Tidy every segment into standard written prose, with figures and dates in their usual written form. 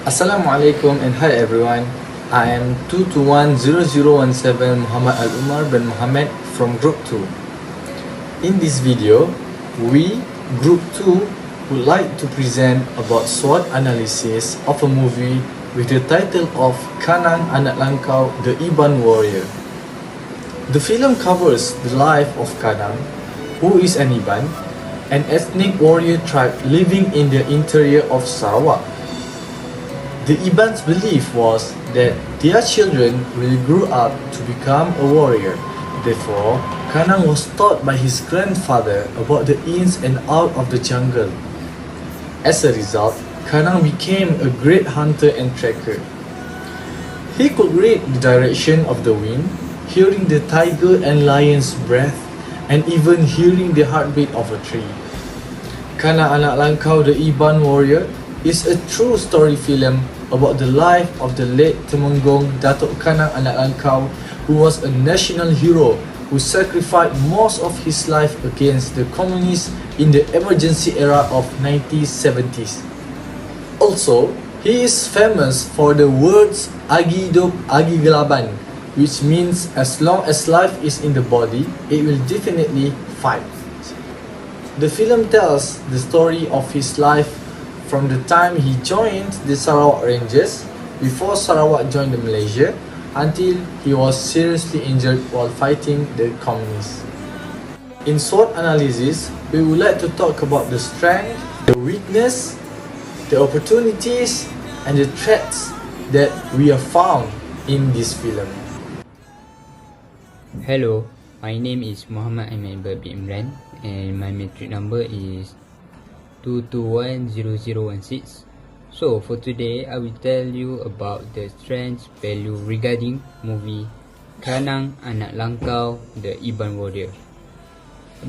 Assalamualaikum and hi everyone. I am 2210017 Muhammad Al-Umar bin Mohammed from Group 2. In this video, we, Group 2, would like to present about SWOT analysis of a movie with the title of KANANG ANAK LANGKAU, the IBAN Warrior. The film covers the life of Kanang, who is an IBAN, an ethnic warrior tribe living in the interior of Sarawak. The IBAN's belief was that their children will grow up to become a warrior. Therefore, Kanang was taught by his grandfather about the ins and outs of the jungle. As a result, Kanang became a great hunter and tracker. He could read the direction of the wind, hearing the tiger and lion's breath, and even hearing the heartbeat of a tree. Kanang Anak Langkau, the IBAN Warrior, is a true story film about the life of the late Temenggung Datuk Kanang Anak Langkau, who was a national hero who sacrificed most of his life against the communists in the emergency era of 1970s. Also, he is famous for the words "Agi Hidup Agi Gelaban", which means as long as life is in the body, it will definitely fight. The film tells the story of his life from the time he joined the Sarawak Rangers, before Sarawak joined the Malaysia, until he was seriously injured while fighting the communists. In SWOT analysis, we would like to talk about the strength, the weakness, the opportunities, and the threats that we have found in this film. Hello, my name is Muhammad bin IMRAN and my metric number is 2210016. So for today, I will tell you about the strengths value regarding movie Kanang Anak Langkau, the IBAN Warrior.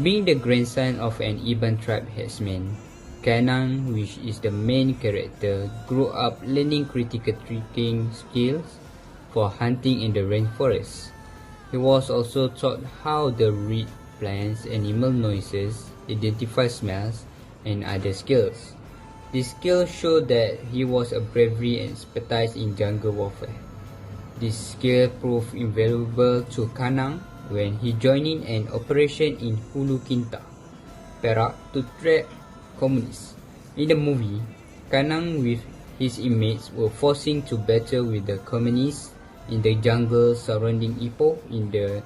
Being the grandson of an IBAN tribe headsman, Kanang, which is the main character, grew up learning critical thinking skills for hunting in the rainforest. He was also taught how to read plants, animal noises, identify smells, and other skills. These skills show that he was a bravery and expertise in jungle warfare. This skill proved invaluable to Kanang when he joined in an operation in Hulu Kinta, Perak, to track communists. In the movie, Kanang with his inmates were forcing to battle with the communists in the jungle surrounding Ipoh in the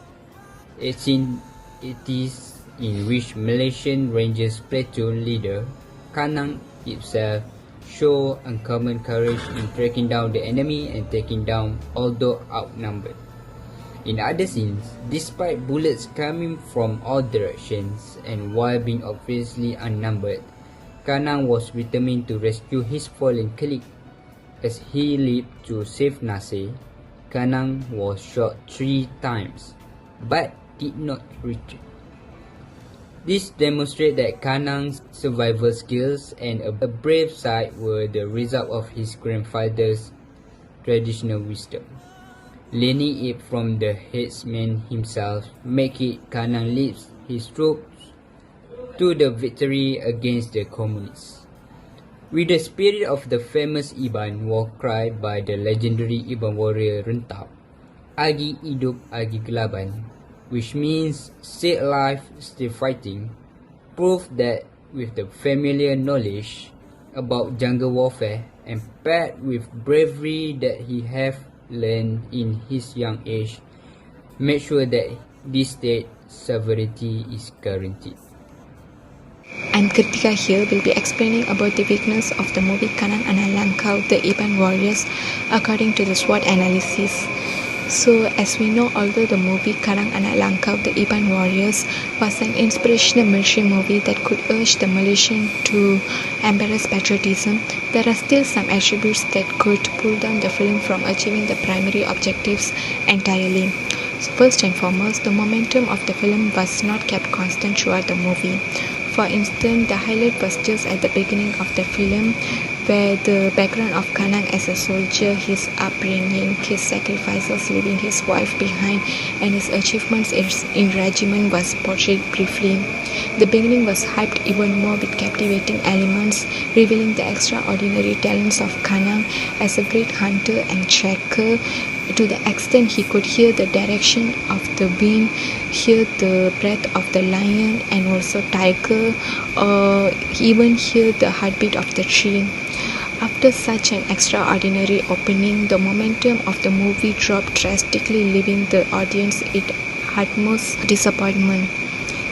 1880s, in which Malaysian Rangers platoon leader Kanang himself showed uncommon courage in tracking down the enemy and taking down although outnumbered. In other scenes, despite bullets coming from all directions and while being obviously outnumbered, Kanang was determined to rescue his fallen colleague. As he leaped to save Nasir, Kanang was shot 3 times, but did not retreat. This demonstrates that Kanang's survival skills and a brave side were the result of his grandfather's traditional wisdom. Learning it from the headsman himself make it Kanang leads his troops to the victory against the communists. With the spirit of the famous IBAN war cry by the legendary IBAN warrior Rentap, Agi Hidup Agi Gelaban, which means stay alive, stay fighting, prove that with the familiar knowledge about jungle warfare and paired with bravery that he have learned in his young age, make sure that this state sovereignty is guaranteed. I'm KIRTHIGA here will be explaining about the weakness of the movie Kanang Anak Langkau, the IBAN Warriors, according to the SWOT analysis. So, as we know, although the movie Kanang Anak Langkau, the IBAN Warriors, was an inspirational military movie that could urge the Malaysian to embrace patriotism, there are still some attributes that could pull down the film from achieving the primary objectives entirely. So first and foremost, the momentum of the film was not kept constant throughout the movie. For instance, the highlight was just at the beginning of the film, where the background of Kanang as a soldier, his upbringing, his sacrifices, leaving his wife behind, and his achievements in regiment was portrayed briefly. The beginning was hyped even more with captivating elements, revealing the extraordinary talents of Kanang as a great hunter and tracker, to the extent he could hear the direction of the wind, hear the breath of the lion and also tiger, or even hear the heartbeat of the tree. After such an extraordinary opening, the momentum of the movie dropped drastically, leaving the audience in utmost disappointment.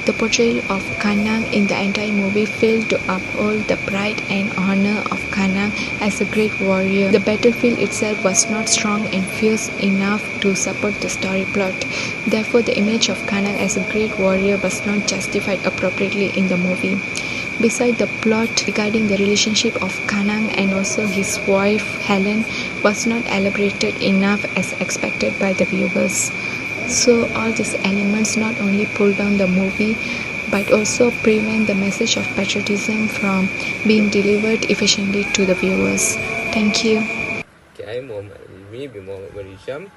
The portrayal of Kanang in the entire movie failed to uphold the pride and honor of Kanang as a great warrior. The battlefield itself was not strong and fierce enough to support the story plot. Therefore, the image of Kanang as a great warrior was not justified appropriately in the movie. Besides, the plot regarding the relationship of Kanang and also his wife Helen was not elaborated enough as expected by the viewers. So all these elements not only pull down the movie but also prevent the message of patriotism from being delivered efficiently to the viewers. Thank you. Okay, I'm Mohammed bin HISHAM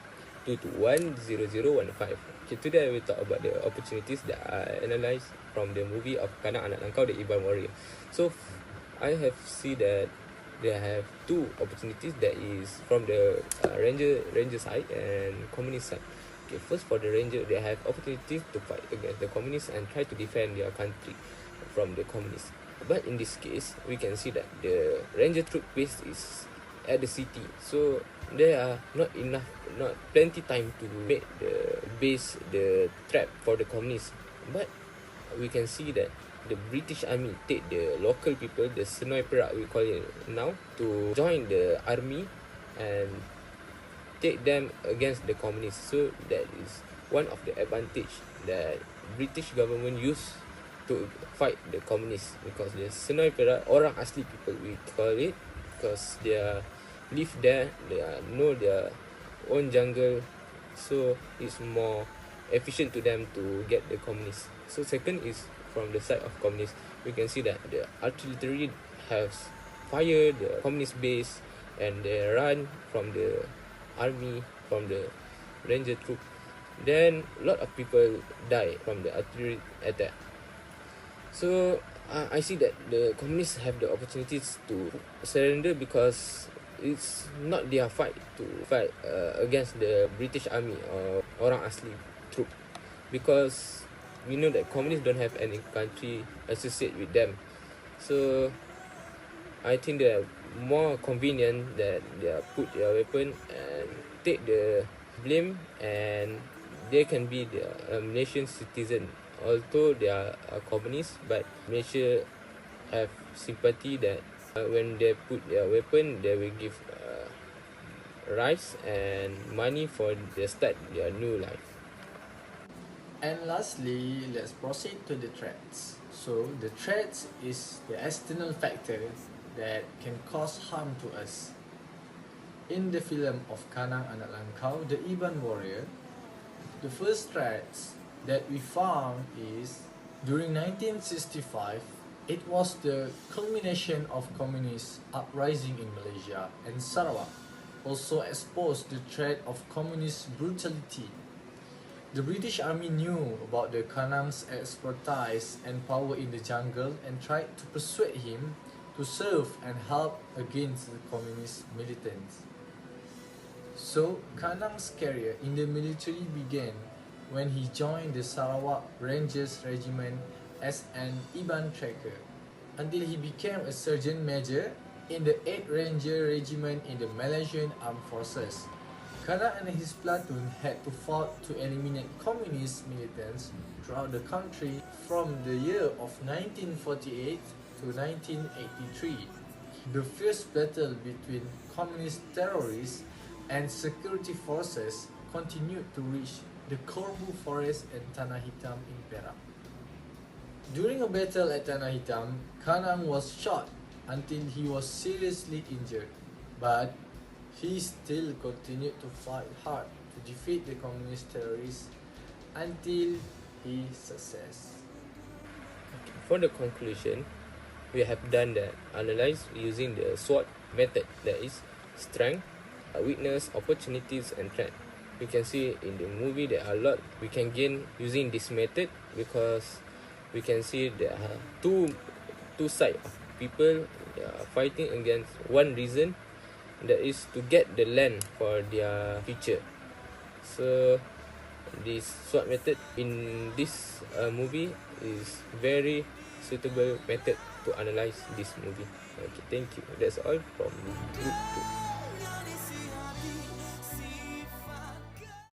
2210015. Okay, today I will talk about the opportunities that I analysed from the movie of Kanang Anak Langkau, the IBAN warrior. So I have seen that they have two opportunities, that is from the ranger side and communist side. Okay, first for the ranger, they have opportunities to fight against the communists and try to defend their country from the communists. But in this case, we can see that the ranger troop base is at the city, so there are not plenty time to make the base the trap for the communists. But we can see that the British army take the local people, the Senoi Perak we call it now, to join the army and take them against the communists. So that is one of the advantage that British government use to fight the communists, because the Senoi Perak, orang asli people we call it, because they live there, they know their own jungle, so it's more efficient to them to get the communists. So second is from the side of communists, we can see that the artillery has fired the communist base and they run from the army, from the ranger troop. Then a lot of people die from the artillery attack. So I see that the communists have the opportunities to surrender, because it's not their fight to fight against the British army or orang asli troop, because we know that communists don't have any country associated with them. So I think they are more convenient that they put their weapon and take the blame, and they can be the nation citizen. Although they are communists, but Malaysia have sympathy that when they put their weapon, they will give rice and money for the start their new life. And lastly, let's proceed to the threats. So the threats is the external factor that can cause harm to us. In the film of Kanang Anak Langkau, the IBAN warrior, the first threats that we found is during 1965, it was the culmination of communist uprising in Malaysia, and Sarawak also exposed the threat of communist brutality. The British Army knew about the Kanang's expertise and power in the jungle and tried to persuade him to serve and help against the communist militants. So Kanang's career in the military began when he joined the Sarawak Rangers Regiment as an IBAN tracker, until he became a sergeant major in the 8th Ranger Regiment in the Malaysian Armed Forces. Kanang and his platoon had to fight to eliminate communist militants throughout the country from the year of 1948 to 1983. The fierce battle between communist terrorists and security forces continued to reach the Korbu Forest and Tanah Hitam in Perak. During a battle at Tanah Hitam, Kanang was shot until he was seriously injured, but he still continued to fight hard to defeat the communist terrorists until he success. For the conclusion, we have done that analyze using the SWOT method, that is strength, weakness, opportunities and threat. You can see in the movie there are a lot we can gain using this method, because we can see there are two sides of people fighting against one reason, that is to get the land for their future. So this SWOT method in this movie is very suitable method to analyze this movie. Okay, thank you. That's all from group 2.